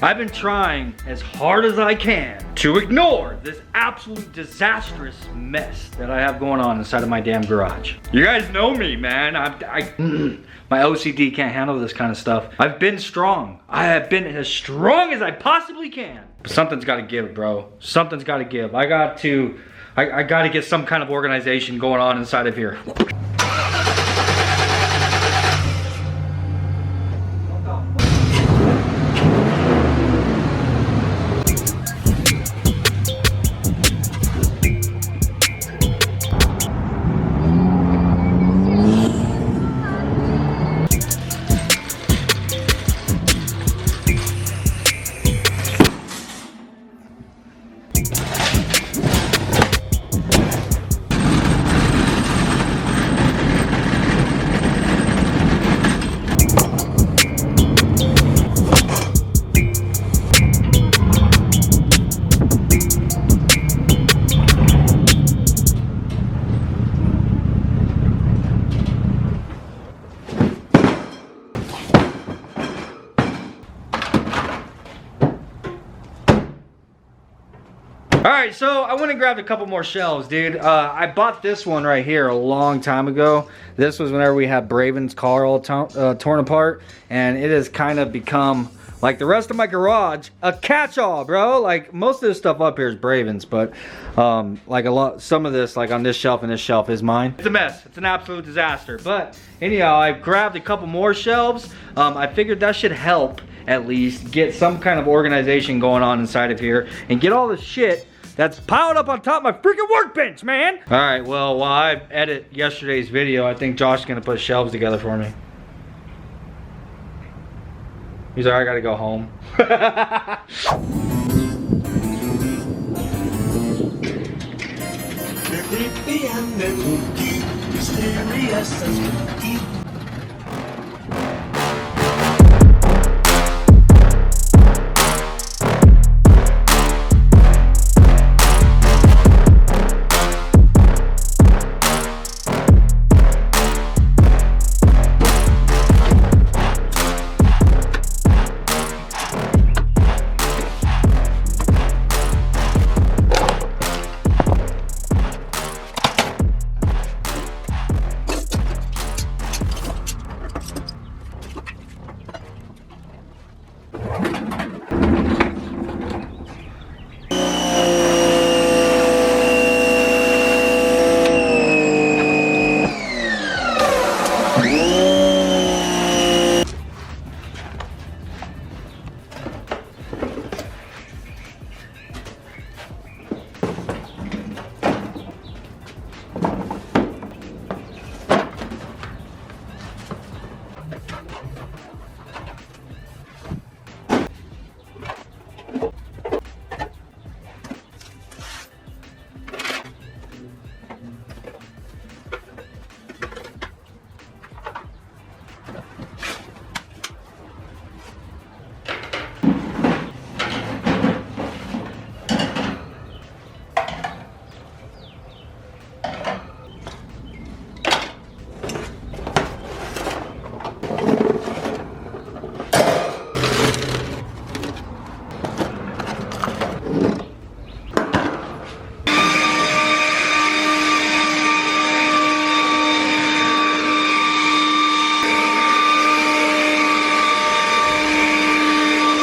I've been trying as hard as I can to ignore this absolute disastrous mess that I have going on inside of my damn garage. You guys know me, man. My OCD can't handle this kind of stuff. I've been strong. I have been as strong as I possibly can. But something's gotta give, bro. Something's gotta give. I gotta get some kind of organization going on inside of here. Alright, so I went and grabbed a couple more shelves, dude. I bought this one right here a long time ago. This was whenever we had Braven's car all torn apart. And it has kind of become, like the rest of my garage, a catch-all, bro. Like, most of this stuff up here is Braven's, but like some of this, like on this shelf and this shelf, is mine. It's a mess. It's an absolute disaster. But anyhow, I grabbed a couple more shelves. I figured that should help at least get some kind of organization going on inside of here and get all the shit that's piled up on top of my freaking workbench, man. All right, well, while I edit yesterday's video, I think Josh's gonna put shelves together for me. He's like, I gotta go home.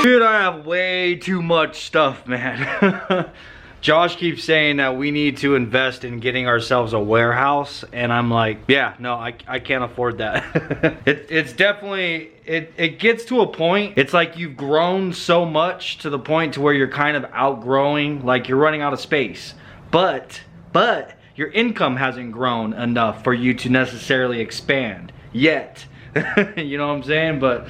Dude, I have way too much stuff, man. Josh keeps saying that we need to invest in getting ourselves a warehouse, and I'm like, yeah, no, I can't afford that. It's definitely, it gets to a point, it's like you've grown so much to the point to where you're kind of outgrowing, like you're running out of space. But your income hasn't grown enough for you to necessarily expand yet. You know what I'm saying? But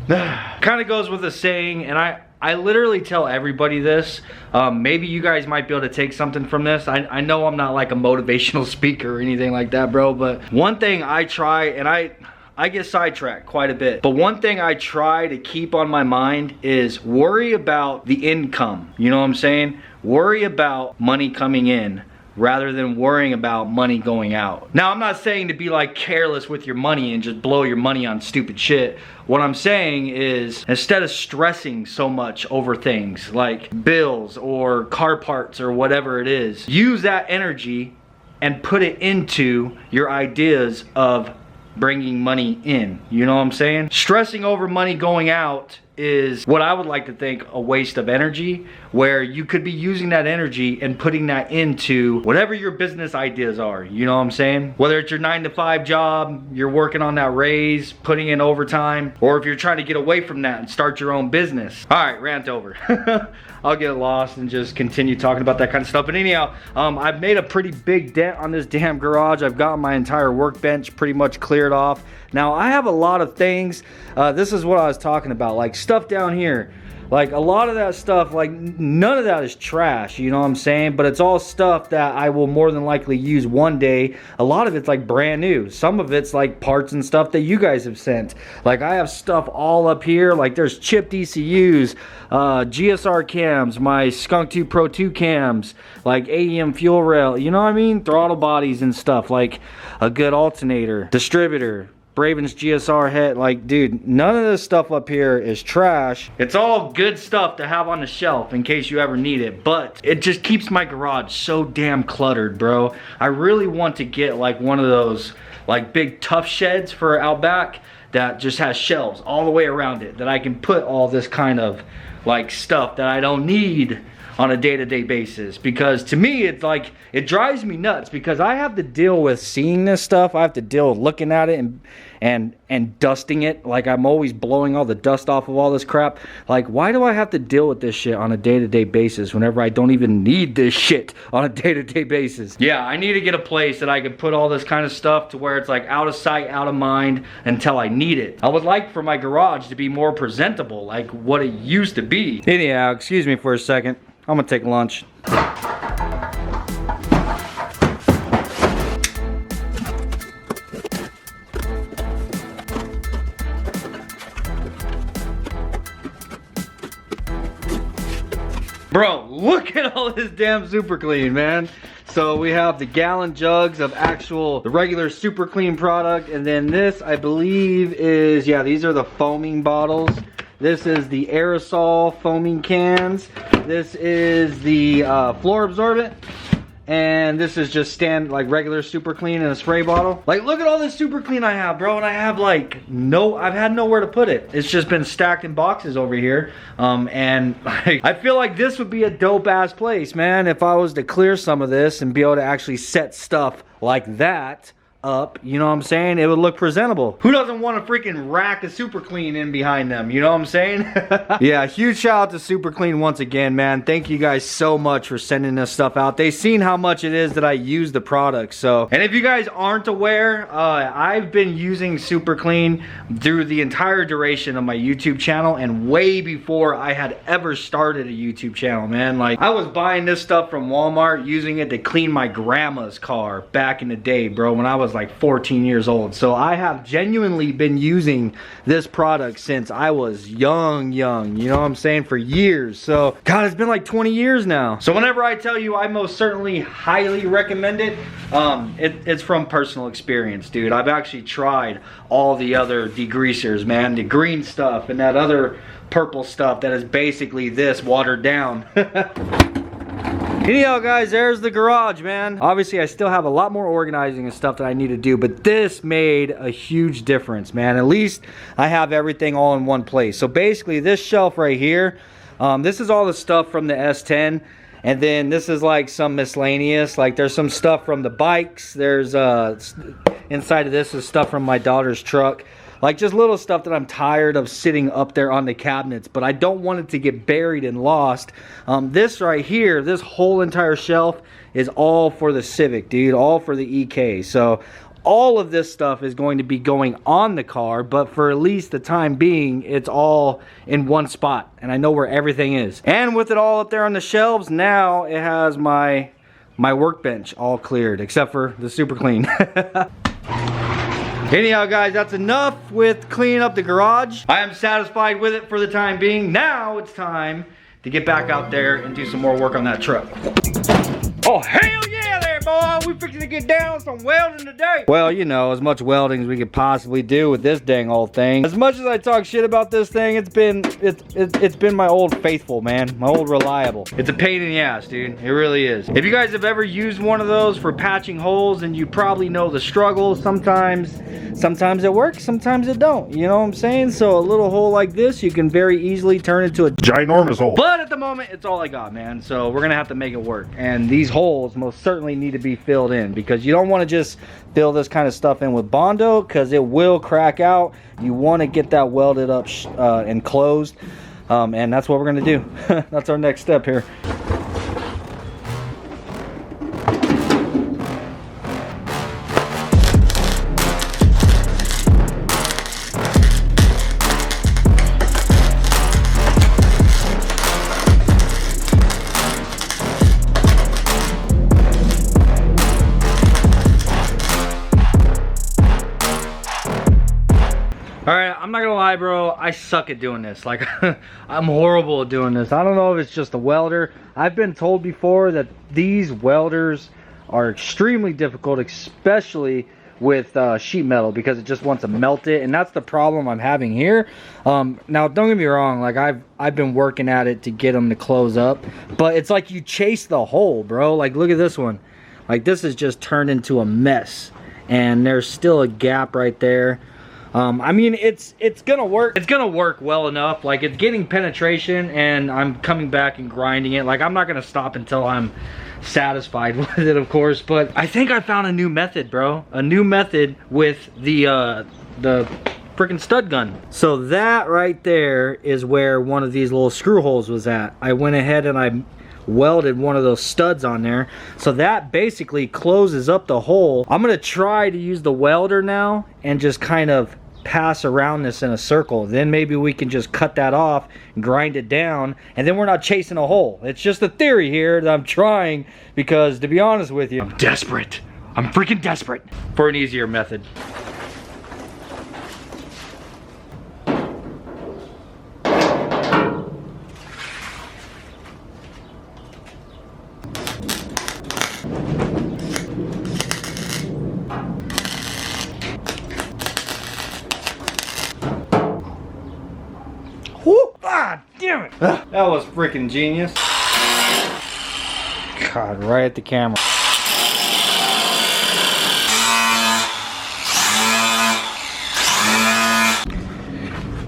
kind of goes with the saying, and I literally tell everybody this. Maybe you guys might be able to take something from this. I know I'm not like a motivational speaker or anything like that, bro, but one thing I try, and I get sidetracked quite a bit, but one thing I try to keep on my mind is worry about the income. You know what I'm saying? Worry about money coming in, rather than worrying about money going out. Now, I'm not saying to be like careless with your money and just blow your money on stupid shit. What I'm saying is, instead of stressing so much over things like bills or car parts or whatever it is, use that energy and put it into your ideas of bringing money in. You know what I'm saying? Stressing over money going out is what I would like to think a waste of energy, where you could be using that energy and putting that into whatever your business ideas are. You know what I'm saying? Whether it's your 9-to-5 job, you're working on that raise, putting in overtime, or if you're trying to get away from that and start your own business. All right, rant over. I'll get lost and just continue talking about that kind of stuff. But anyhow, I've made a pretty big dent on this damn garage. I've got my entire workbench pretty much cleared off. Now, I have a lot of things. This is what I was talking about, like stuff down here. Like a lot of that stuff, like none of that is trash, you know what I'm saying? But it's all stuff that I will more than likely use one day. A lot of it's like brand new. Some of it's like parts and stuff that you guys have sent. Like I have stuff all up here. Like there's chipped ECUs, GSR cams, my Skunk 2 Pro 2 cams, like AEM fuel rail, you know what I mean? Throttle bodies and stuff, like a good alternator, distributor, Bravus GSR head. Like, dude, none of this stuff up here is trash. It's all good stuff to have on the shelf in case you ever need it, but it just keeps my garage so damn cluttered, bro. I really want to get like one of those like big tough sheds for out back that just has shelves all the way around it, that I can put all this kind of like stuff that I don't need on a day-to-day basis. Because to me, it's like, it drives me nuts because I have to deal with seeing this stuff. I have to deal with looking at it and dusting it. Like I'm always blowing all the dust off of all this crap. Like, why do I have to deal with this shit on a day-to-day basis whenever I don't even need this shit on a day-to-day basis? Yeah, I need to get a place that I can put all this kind of stuff to where it's like out of sight, out of mind until I need it. I would like for my garage to be more presentable, like what it used to be. Anyhow, excuse me for a second. I'm gonna take lunch. Bro, look at all this damn super clean, man. So we have the gallon jugs of the regular super clean product, and then this I believe is, yeah, these are the foaming bottles. This is the aerosol foaming cans. This is the floor absorbent. And this is just like regular super clean in a spray bottle. Like, look at all this super clean I have, bro. And I have like I've had nowhere to put it. It's just been stacked in boxes over here. And like, I feel like this would be a dope ass place, man, if I was to clear some of this and be able to actually set stuff like that up, you know what I'm saying? It would look presentable. Who doesn't want a freaking rack of super clean in behind them, you know what I'm saying? Yeah, huge shout out to super clean once again, man. Thank you guys so much for sending this stuff out. They've seen how much it is that I use the product. So, and if you guys aren't aware, I've been using super clean through the entire duration of my YouTube channel and way before I had ever started a YouTube channel, man. Like, I was buying this stuff from Walmart, using it to clean my grandma's car back in the day, bro, when I was like 14 years old. So I have genuinely been using this product since I was young, you know what I'm saying, for years. So God, it's been like 20 years now. So whenever I tell you I most certainly highly recommend it, it's from personal experience, dude. I've actually tried all the other degreasers, man, the green stuff and that other purple stuff that is basically this watered down. Anyhow, guys, there's the garage, man. Obviously, I still have a lot more organizing and stuff that I need to do, but this made a huge difference, man. At least I have everything all in one place. So basically, this shelf right here, this is all the stuff from the S10, and then this is like some miscellaneous. Like, there's some stuff from the bikes. There's inside of this is stuff from my daughter's truck. Like, just little stuff that I'm tired of sitting up there on the cabinets, but I don't want it to get buried and lost. This right here, this whole entire shelf is all for the Civic, dude, all for the EK. So all of this stuff is going to be going on the car, but for at least the time being, it's all in one spot, and I know where everything is. And with it all up there on the shelves, now it has my workbench all cleared, except for the super clean. Anyhow, guys, that's enough with cleaning up the garage. I am satisfied with it for the time being. Now it's time to get back out there and do some more work on that truck. Oh, hell yeah, there boy, we fixing to get down some welding today. Well, you know, as much welding as we could possibly do with this dang old thing. As much as I talk shit about this thing, it's been my old faithful, man. My old reliable. It's a pain in the ass, dude. It really is. If you guys have ever used one of those for patching holes, then you probably know the struggle. Sometimes it works, sometimes it don't. You know what I'm saying? So a little hole like this, you can very easily turn into a ginormous hole. But at the moment, it's all I got, man. So we're gonna have to make it work. And these holes most certainly need to be filled in, because you don't want to just fill this kind of stuff in with Bondo, because it will crack out. You want to get that welded up and closed. And that's what we're gonna do. That's our next step here. Alright, I'm not gonna lie, bro, I suck at doing this. Like, I'm horrible at doing this. I don't know if it's just a welder. I've been told before that these welders are extremely difficult, especially with sheet metal, because it just wants to melt it, and that's the problem I'm having here. Now, don't get me wrong, like, I've been working at it to get them to close up, but it's like you chase the hole, bro. Like, look at this one. Like, this is just turned into a mess, and there's still a gap right there. I mean, it's gonna work. It's gonna work well enough. Like, it's getting penetration, and I'm coming back and grinding it. Like, I'm not gonna stop until I'm satisfied with it, of course. But I think I found a new method, bro. A new method with the freaking stud gun. So that right there is where one of these little screw holes was at. I went ahead and I welded one of those studs on there, so that basically closes up the hole. I'm gonna try to use the welder now and just kind of pass around this in a circle. Then maybe we can just cut that off and grind it down, and then we're not chasing a hole. It's just a theory here that I'm trying, because to be honest with you, I'm desperate. I'm freaking desperate for an easier method. Whoo! Ah, damn it! That was freaking genius. God, right at the camera.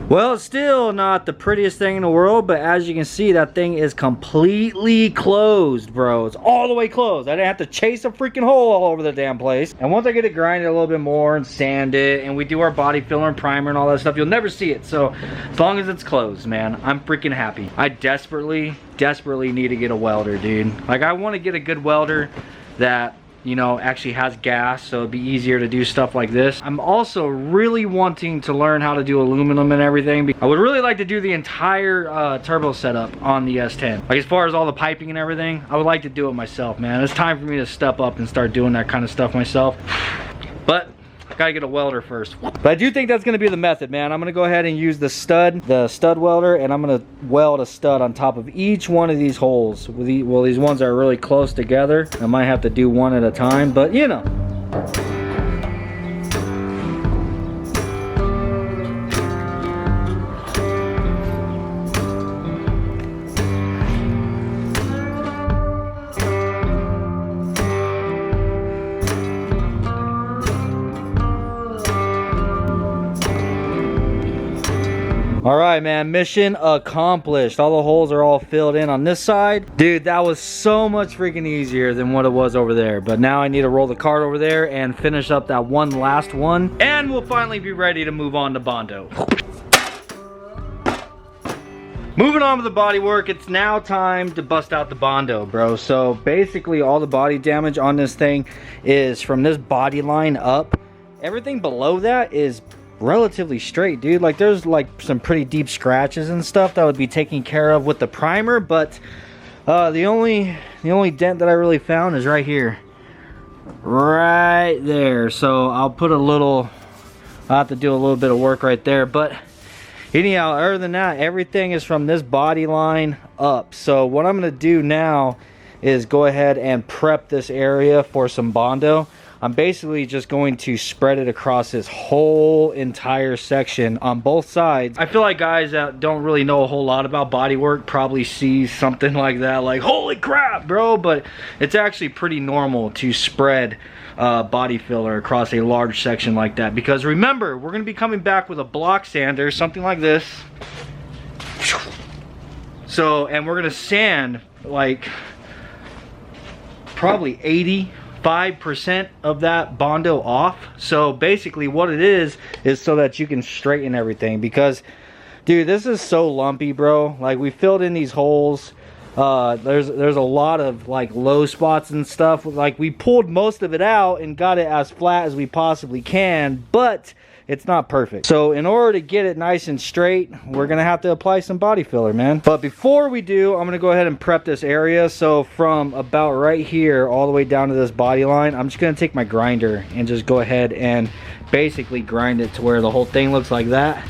Well, it's still not the prettiest thing in the world, but as you can see, that thing is completely closed, bro. It's all the way closed. I didn't have to chase a freaking hole all over the damn place. And once I get it grinded a little bit more and sand it, and we do our body filler and primer and all that stuff, you'll never see it. So as long as it's closed, man, I'm freaking happy. I desperately need to get a welder, dude. Like, I want to get a good welder that, you know, actually has gas, so it'd be easier to do stuff like this. I'm also really wanting to learn how to do aluminum and everything. I would really like to do the entire turbo setup on the S10. Like, as far as all the piping and everything, I would like to do it myself, man. It's time for me to step up and start doing that kind of stuff myself. But gotta get a welder first. But I do think that's gonna be the method, man. I'm gonna go ahead and use the stud welder, and I'm gonna weld a stud on top of each one of these holes. Well, these ones are really close together. I might have to do one at a time, but you know. All right, man, mission accomplished. All the holes are all filled in on this side. Dude, that was so much freaking easier than what it was over there. But now I need to roll the cart over there and finish up that one last one. And we'll finally be ready to move on to Bondo. Moving on with the body work, it's now time to bust out the Bondo, bro. So basically all the body damage on this thing is from this body line up. Everything below that is relatively straight, dude. Like, there's like some pretty deep scratches and stuff that would be taken care of with the primer, but the only dent that I really found is right here, right there. So I'll have to do a little bit of work right there, but anyhow, other than that, everything is from this body line up. So what I'm gonna do now is go ahead and prep this area for some Bondo. I'm basically just going to spread it across this whole entire section on both sides. I feel like guys that don't really know a whole lot about bodywork probably see something like that, like, holy crap, bro, but it's actually pretty normal to spread body filler across a large section like that, because remember, we're going to be coming back with a block sander, something like this. So, and we're going to sand like probably 85% of that Bondo off. So basically what it is so that you can straighten everything, because dude, this is so lumpy, bro. Like, we filled in these holes. There's a lot of like low spots and stuff. Like, we pulled most of it out and got it as flat as we possibly can, but it's not perfect. So in order to get it nice and straight, we're gonna have to apply some body filler, man. But before we do, I'm gonna go ahead and prep this area. So from about right here all the way down to this body line, I'm just gonna take my grinder and just go ahead and basically grind it to where the whole thing looks like that.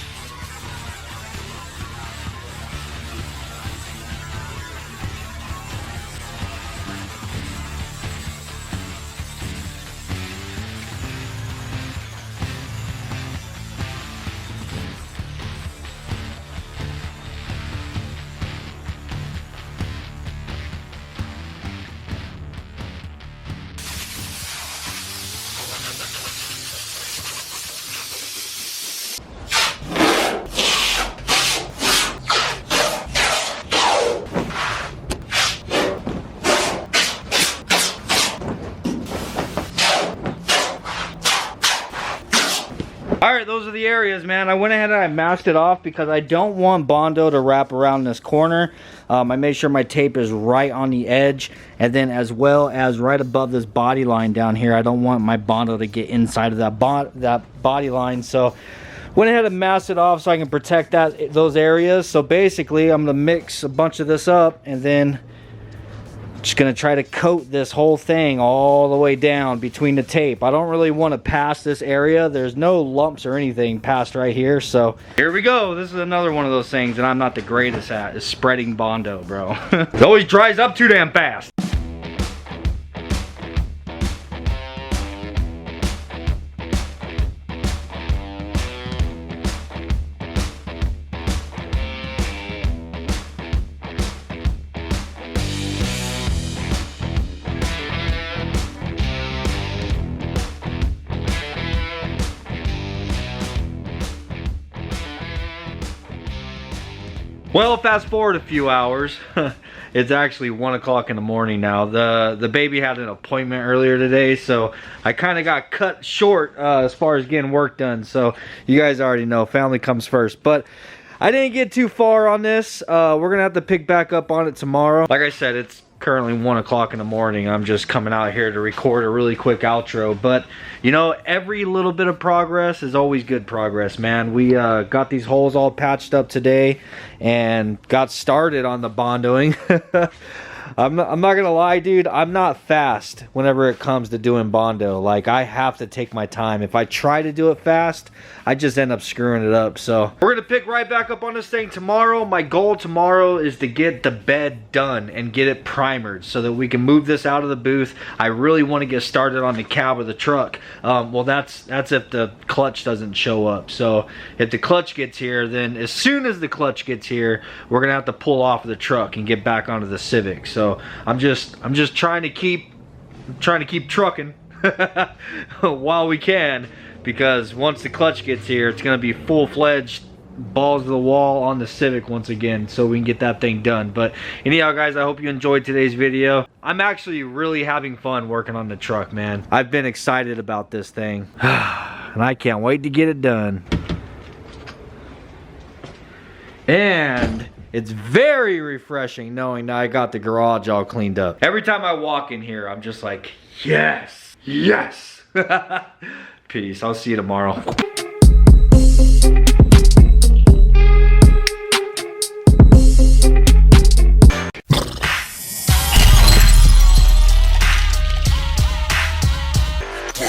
Alright, those are the areas, man. I went ahead and I masked it off because I don't want Bondo to wrap around this corner. I made sure my tape is right on the edge, and then as well as right above this body line down here. I don't want my Bondo to get inside of that body line, so went ahead and masked it off so I can protect those areas. So basically I'm going to mix a bunch of this up, and then just gonna try to coat this whole thing all the way down between the tape. I don't really want to pass this area. There's no lumps or anything past right here. So here we go. This is another one of those things that I'm not the greatest at, is spreading Bondo, bro. It always dries up too damn fast. Well, fast forward a few hours. It's actually 1 o'clock in the morning now. The baby had an appointment earlier today, so I kind of got cut short as far as getting work done. So you guys already know, family comes first. But I didn't get too far on this. We're gonna have to pick back up on it tomorrow. Like I said, it's currently 1 o'clock in the morning. I'm just coming out here to record a really quick outro, but you know, every little bit of progress is always good progress, man. We got these holes all patched up today and got started on the bondoing. I'm not gonna lie, dude, I'm not fast whenever it comes to doing Bondo. Like, I have to take my time. If I try to do it fast, I just end up screwing it up. So we're gonna pick right back up on this thing tomorrow. My goal tomorrow is to get the bed done and get it primered so that we can move this out of the booth. I really want to get started on the cab of the truck. Well, that's if the clutch doesn't show up. So if the clutch gets here, then as soon as the clutch gets here, we're gonna have to pull off of the truck and get back onto the Civic. So I'm just trying to keep trucking while we can, because once the clutch gets here, it's gonna be full-fledged balls to the wall on the Civic once again, so we can get that thing done. But anyhow, guys, I hope you enjoyed today's video. I'm actually really having fun working on the truck, man. I've been excited about this thing and I can't wait to get it done. And it's very refreshing knowing that I got the garage all cleaned up. Every time I walk in here, I'm just like, yes, yes. Peace. I'll see you tomorrow.